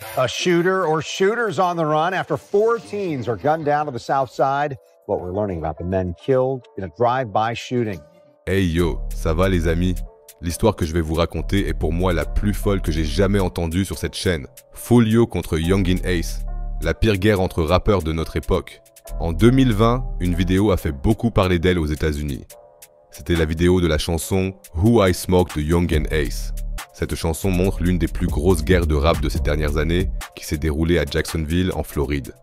A shooter or shooters on the run after 4 teens are gunned down to the south side. What we're learning about the men killed in a drive-by shooting. Hey yo, ça va les amis? L'histoire que je vais vous raconter est pour moi la plus folle que j'ai jamais entendue sur cette chaîne. Foolio contre Youngin Ace, la pire guerre entre rappeurs de notre époque. En 2020, une vidéo a fait beaucoup parler d'elle aux États-Unis. C'était la vidéo de la chanson Who I Smoke de Youngin Ace. Cette chanson montre l'une des plus grosses guerres de rap de ces dernières années qui s'est déroulée à Jacksonville, en Floride.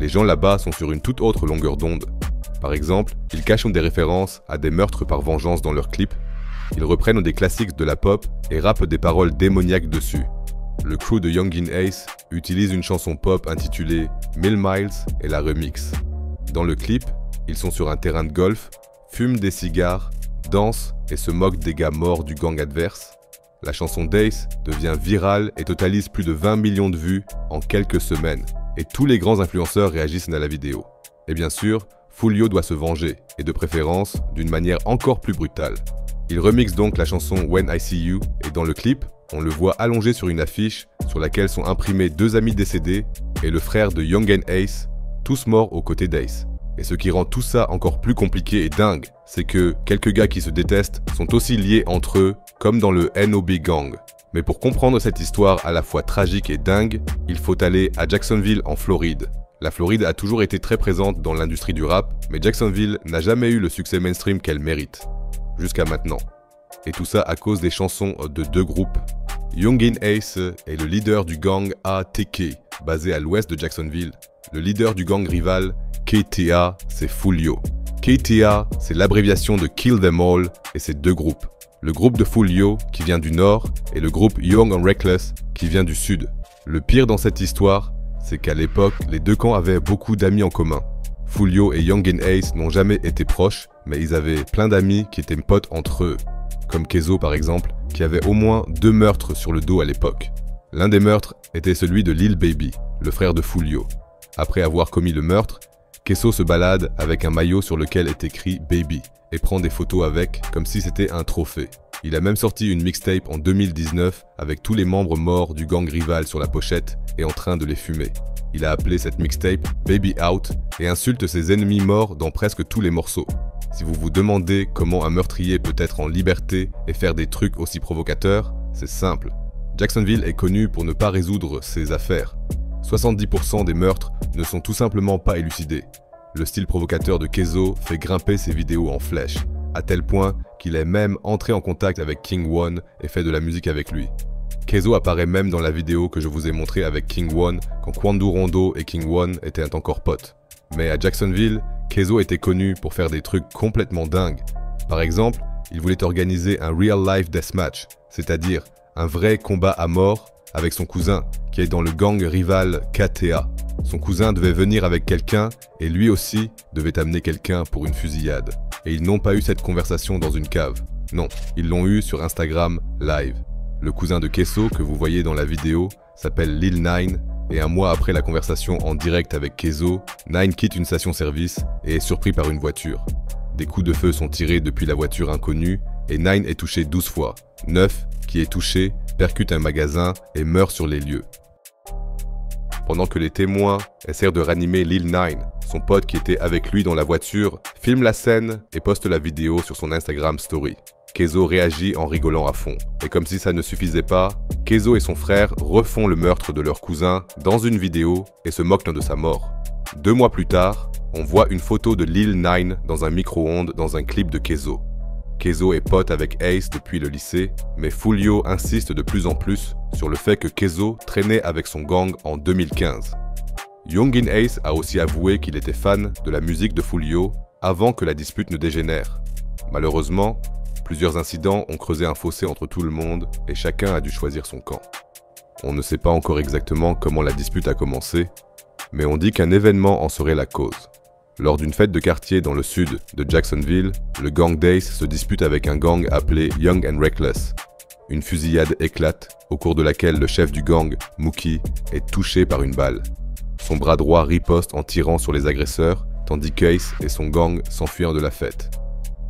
Les gens là-bas sont sur une toute autre longueur d'onde. Par exemple, ils cachent des références à des meurtres par vengeance dans leurs clips. Ils reprennent des classiques de la pop et rappent des paroles démoniaques dessus. Le crew de Youngin Ace utilise une chanson pop intitulée Mill Miles et la remix. Dans le clip, ils sont sur un terrain de golf, fument des cigares, dansent et se moquent des gars morts du gang adverse. La chanson d'Ace devient virale et totalise plus de 20 millions de vues en quelques semaines. Et tous les grands influenceurs réagissent à la vidéo. Et bien sûr, Foolio doit se venger, et de préférence d'une manière encore plus brutale. Il remixe donc la chanson When I See You, et dans le clip, on le voit allongé sur une affiche sur laquelle sont imprimés 2 amis décédés et le frère de Youngin Ace, tous morts aux côtés d'Ace. Et ce qui rend tout ça encore plus compliqué et dingue, c'est que quelques gars qui se détestent sont aussi liés entre eux, comme dans le NOB Gang. Mais pour comprendre cette histoire à la fois tragique et dingue, il faut aller à Jacksonville en Floride. La Floride a toujours été très présente dans l'industrie du rap, mais Jacksonville n'a jamais eu le succès mainstream qu'elle mérite. Jusqu'à maintenant. Et tout ça à cause des chansons de 2 groupes. Youngin Ace est le leader du gang ATK, basé à l'ouest de Jacksonville. Le leader du gang rival, KTA, c'est Foolio. KTA, c'est l'abréviation de Kill Them All, et c'est 2 groupes. Le groupe de Foolio, qui vient du nord, et le groupe Young and Reckless, qui vient du sud. Le pire dans cette histoire, c'est qu'à l'époque, les 2 camps avaient beaucoup d'amis en commun. Foolio et Youngin Ace n'ont jamais été proches, mais ils avaient plein d'amis qui étaient potes entre eux. Comme Kezo par exemple, qui avait au moins 2 meurtres sur le dos à l'époque. L'un des meurtres était celui de Lil Baby, le frère de Foolio. Après avoir commis le meurtre, Kezo se balade avec un maillot sur lequel est écrit Baby et prend des photos avec comme si c'était un trophée. Il a même sorti une mixtape en 2019 avec tous les membres morts du gang rival sur la pochette et en train de les fumer. Il a appelé cette mixtape Baby Out et insulte ses ennemis morts dans presque tous les morceaux. Si vous vous demandez comment un meurtrier peut être en liberté et faire des trucs aussi provocateurs, c'est simple. Jacksonville est connu pour ne pas résoudre ses affaires. 70% des meurtres ne sont tout simplement pas élucidés. Le style provocateur de Kezo fait grimper ses vidéos en flèche, à tel point qu'il est même entré en contact avec King One et fait de la musique avec lui. Kezo apparaît même dans la vidéo que je vous ai montrée avec King One quand Quando Rondo et King One étaient encore potes. Mais à Jacksonville, Kezo était connu pour faire des trucs complètement dingues. Par exemple, il voulait organiser un real life deathmatch, c'est-à-dire un vrai combat à mort avec son cousin, qui est dans le gang rival KTA. Son cousin devait venir avec quelqu'un et lui aussi devait amener quelqu'un pour une fusillade. Et ils n'ont pas eu cette conversation dans une cave. Non, ils l'ont eu sur Instagram Live. Le cousin de Kezo que vous voyez dans la vidéo s'appelle Lil Nine et un mois après la conversation en direct avec Kezo, Nine quitte une station-service et est surpris par une voiture. Des coups de feu sont tirés depuis la voiture inconnue et Nine est touché 12 fois. 9, qui est touché, percute un magasin et meurt sur les lieux. Pendant que les témoins essayent de ranimer Lil Nine, son pote qui était avec lui dans la voiture filme la scène et poste la vidéo sur son Instagram Story. Kezo réagit en rigolant à fond. Et comme si ça ne suffisait pas, Kezo et son frère refont le meurtre de leur cousin dans une vidéo et se moquent de sa mort. 2 mois plus tard, on voit une photo de Lil Nine dans un micro-ondes dans un clip de Kezo. Kezo est pote avec Ace depuis le lycée, mais Foolio insiste de plus en plus sur le fait que Kezo traînait avec son gang en 2015. Youngin Ace a aussi avoué qu'il était fan de la musique de Foolio avant que la dispute ne dégénère. Malheureusement, plusieurs incidents ont creusé un fossé entre tout le monde et chacun a dû choisir son camp. On ne sait pas encore exactement comment la dispute a commencé, mais on dit qu'un événement en serait la cause. Lors d'une fête de quartier dans le sud de Jacksonville, le gang d'Ace se dispute avec un gang appelé Young and Reckless. Une fusillade éclate, au cours de laquelle le chef du gang, Mookie, est touché par une balle. Son bras droit riposte en tirant sur les agresseurs, tandis qu'Ace et son gang s'enfuient de la fête.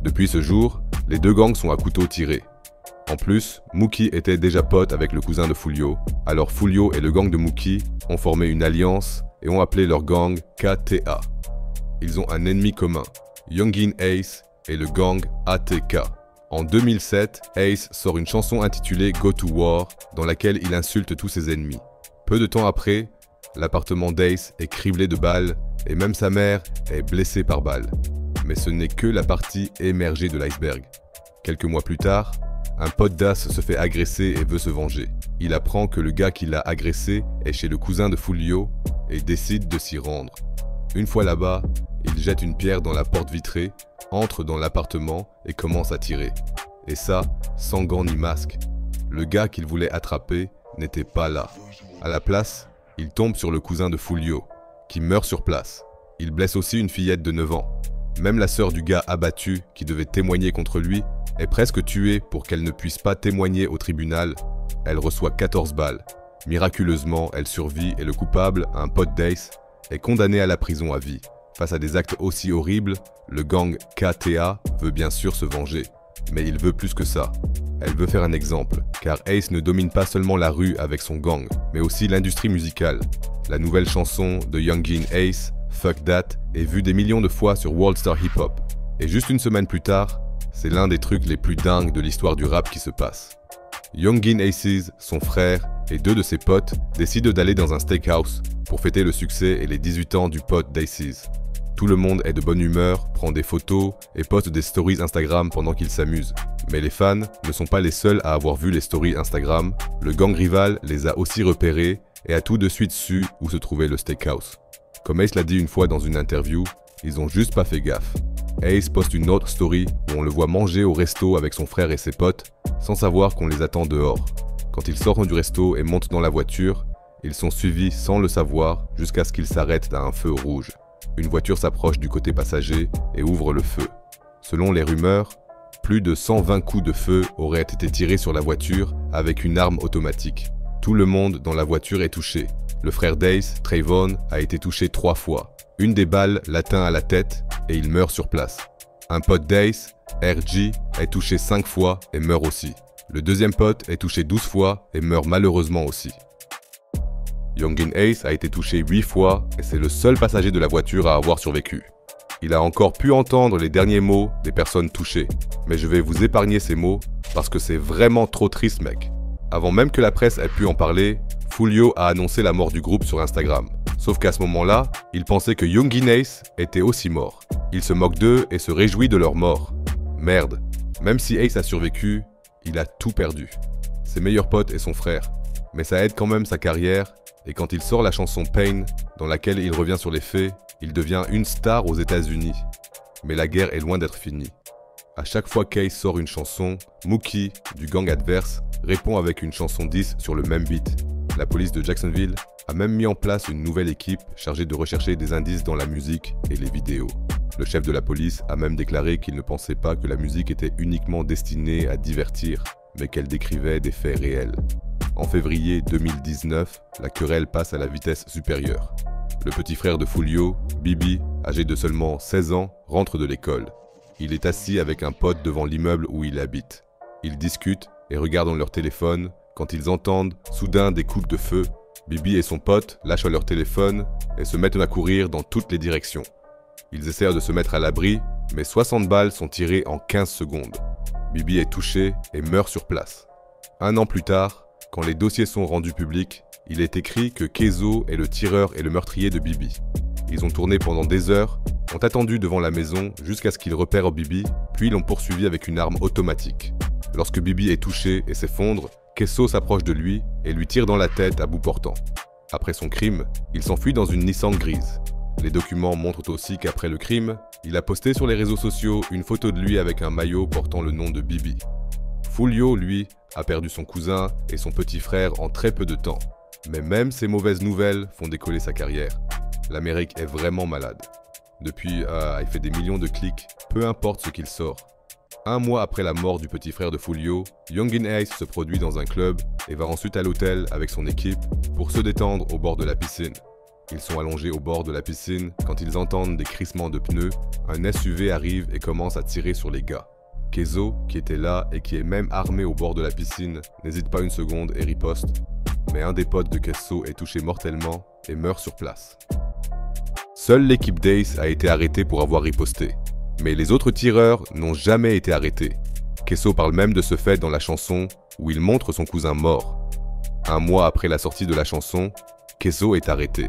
Depuis ce jour, les 2 gangs sont à couteau tiré. En plus, Mookie était déjà pote avec le cousin de Foolio, alors Foolio et le gang de Mookie ont formé une alliance et ont appelé leur gang KTA. Ils ont un ennemi commun, Youngin Ace et le gang ATK. En 2007, Ace sort une chanson intitulée Go to War, dans laquelle il insulte tous ses ennemis. Peu de temps après, l'appartement d'Ace est criblé de balles et même sa mère est blessée par balles. Mais ce n'est que la partie émergée de l'iceberg. Quelques mois plus tard, un pote d'Ace se fait agresser et veut se venger. Il apprend que le gars qui l'a agressé est chez le cousin de Foolio et décide de s'y rendre. Une fois là-bas, il jette une pierre dans la porte vitrée, entre dans l'appartement et commence à tirer. Et ça, sans gants ni masque. Le gars qu'il voulait attraper n'était pas là. À la place, il tombe sur le cousin de Foolio, qui meurt sur place. Il blesse aussi une fillette de 9 ans. Même la sœur du gars abattu, qui devait témoigner contre lui, est presque tuée pour qu'elle ne puisse pas témoigner au tribunal. Elle reçoit 14 balles. Miraculeusement, elle survit et le coupable, un pote d'Ace, est condamné à la prison à vie. Face à des actes aussi horribles, le gang KTA veut bien sûr se venger. Mais il veut plus que ça. Elle veut faire un exemple, car Ace ne domine pas seulement la rue avec son gang, mais aussi l'industrie musicale. La nouvelle chanson de Youngin Ace, Fuck That, est vue des millions de fois sur World Star Hip Hop. Et juste une semaine plus tard, c'est l'un des trucs les plus dingues de l'histoire du rap qui se passe. Youngin Aces, son frère et 2 de ses potes décident d'aller dans un steakhouse pour fêter le succès et les 18 ans du pote d'Aces. Tout le monde est de bonne humeur, prend des photos et poste des stories Instagram pendant qu'ils s'amusent. Mais les fans ne sont pas les seuls à avoir vu les stories Instagram, le gang rival les a aussi repérés et a tout de suite su où se trouvait le steakhouse. Comme Ace l'a dit une fois dans une interview, ils ont juste pas fait gaffe. Ace poste une autre story où on le voit manger au resto avec son frère et ses potes, sans savoir qu'on les attend dehors. Quand ils sortent du resto et montent dans la voiture, ils sont suivis sans le savoir jusqu'à ce qu'ils s'arrêtent à un feu rouge. Une voiture s'approche du côté passager et ouvre le feu. Selon les rumeurs, plus de 120 coups de feu auraient été tirés sur la voiture avec une arme automatique. Tout le monde dans la voiture est touché. Le frère d'Ace, Trayvon, a été touché 3 fois. Une des balles l'atteint à la tête et il meurt sur place. Un pote d'Ace, RG, est touché 5 fois et meurt aussi. Le deuxième pote est touché 12 fois et meurt malheureusement aussi. Youngin Ace a été touché 8 fois et c'est le seul passager de la voiture à avoir survécu. Il a encore pu entendre les derniers mots des personnes touchées, mais je vais vous épargner ces mots parce que c'est vraiment trop triste, mec. Avant même que la presse ait pu en parler, Foolio a annoncé la mort du groupe sur Instagram. Sauf qu'à ce moment-là, il pensait que Youngin Ace était aussi mort. Il se moque d'eux et se réjouit de leur mort. Merde, même si Ace a survécu, il a tout perdu. Ses meilleurs potes et son frère. Mais ça aide quand même sa carrière, et quand il sort la chanson Pain, dans laquelle il revient sur les faits, il devient une star aux États-Unis. Mais la guerre est loin d'être finie. À chaque fois qu'Ace sort une chanson, Mookie, du gang adverse, répond avec une chanson 10 sur le même beat. La police de Jacksonville a même mis en place une nouvelle équipe chargée de rechercher des indices dans la musique et les vidéos. Le chef de la police a même déclaré qu'il ne pensait pas que la musique était uniquement destinée à divertir, mais qu'elle décrivait des faits réels. En février 2019, la querelle passe à la vitesse supérieure. Le petit frère de Foolio, Bibi, âgé de seulement 16 ans, rentre de l'école. Il est assis avec un pote devant l'immeuble où il habite. Ils discutent et regardent leur téléphone quand ils entendent soudain des coups de feu. Bibi et son pote lâchent leur téléphone et se mettent à courir dans toutes les directions. Ils essayent de se mettre à l'abri, mais 60 balles sont tirées en 15 secondes. Bibi est touché et meurt sur place. Un an plus tard, quand les dossiers sont rendus publics, il est écrit que Kezo est le tireur et le meurtrier de Bibi. Ils ont tourné pendant des heures, ont attendu devant la maison jusqu'à ce qu'ils repèrent Bibi, puis l'ont poursuivi avec une arme automatique. Lorsque Bibi est touché et s'effondre, Kezo s'approche de lui et lui tire dans la tête à bout portant. Après son crime, il s'enfuit dans une Nissan grise. Les documents montrent aussi qu'après le crime, il a posté sur les réseaux sociaux une photo de lui avec un maillot portant le nom de Bibi. Foolio, lui, a perdu son cousin et son petit frère en très peu de temps. Mais même ces mauvaises nouvelles font décoller sa carrière. L'Amérique est vraiment malade. Depuis, il fait des millions de clics, peu importe ce qu'il sort. Un mois après la mort du petit frère de Foolio, Youngin Ace se produit dans un club et va ensuite à l'hôtel avec son équipe pour se détendre au bord de la piscine. Ils sont allongés au bord de la piscine quand ils entendent des crissements de pneus. Un SUV arrive et commence à tirer sur les gars. Kezo, qui était là et qui est même armé au bord de la piscine, n'hésite pas une seconde et riposte. Mais un des potes de Kezo est touché mortellement et meurt sur place. Seule l'équipe d'Ace a été arrêtée pour avoir riposté. Mais les autres tireurs n'ont jamais été arrêtés. Kezo parle même de ce fait dans la chanson où il montre son cousin mort. Un mois après la sortie de la chanson, Kezo est arrêté.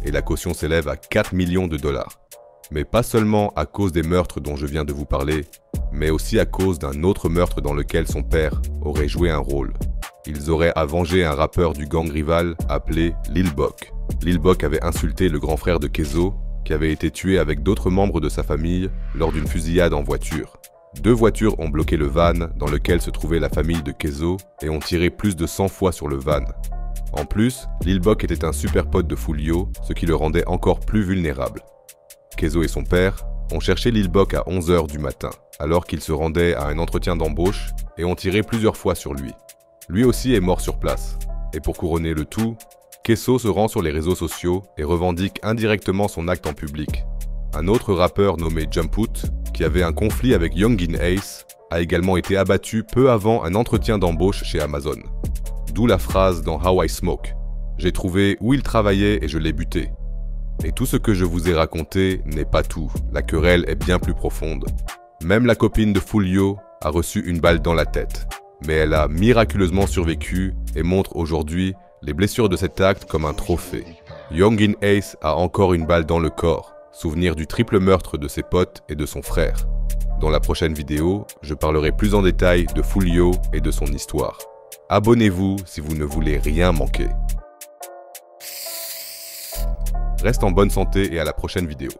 Et la caution s'élève à 4 millions de dollars. Mais pas seulement à cause des meurtres dont je viens de vous parler, mais aussi à cause d'un autre meurtre dans lequel son père aurait joué un rôle. Ils auraient à venger un rappeur du gang rival appelé Lil Bok. Lil Bok avait insulté le grand frère de Kezo, qui avait été tué avec d'autres membres de sa famille lors d'une fusillade en voiture. 2 voitures ont bloqué le van dans lequel se trouvait la famille de Kezo et ont tiré plus de 100 fois sur le van. En plus, Lil Bok était un super pote de Foolio, ce qui le rendait encore plus vulnérable. Kezo et son père ont cherché Lil Bok à 11 h du matin, alors qu'il se rendait à un entretien d'embauche et ont tiré plusieurs fois sur lui. Lui aussi est mort sur place. Et pour couronner le tout, Kezo se rend sur les réseaux sociaux et revendique indirectement son acte en public. Un autre rappeur nommé Jumput, qui avait un conflit avec Youngin Ace, a également été abattu peu avant un entretien d'embauche chez Amazon. D'où la phrase dans How I Smoke. J'ai trouvé où il travaillait et je l'ai buté. Et tout ce que je vous ai raconté n'est pas tout, la querelle est bien plus profonde. Même la copine de Foolio a reçu une balle dans la tête. Mais elle a miraculeusement survécu et montre aujourd'hui les blessures de cet acte comme un trophée. Youngin Ace a encore une balle dans le corps, souvenir du triple meurtre de ses potes et de son frère. Dans la prochaine vidéo, je parlerai plus en détail de Foolio et de son histoire. Abonnez-vous si vous ne voulez rien manquer. Reste en bonne santé et à la prochaine vidéo.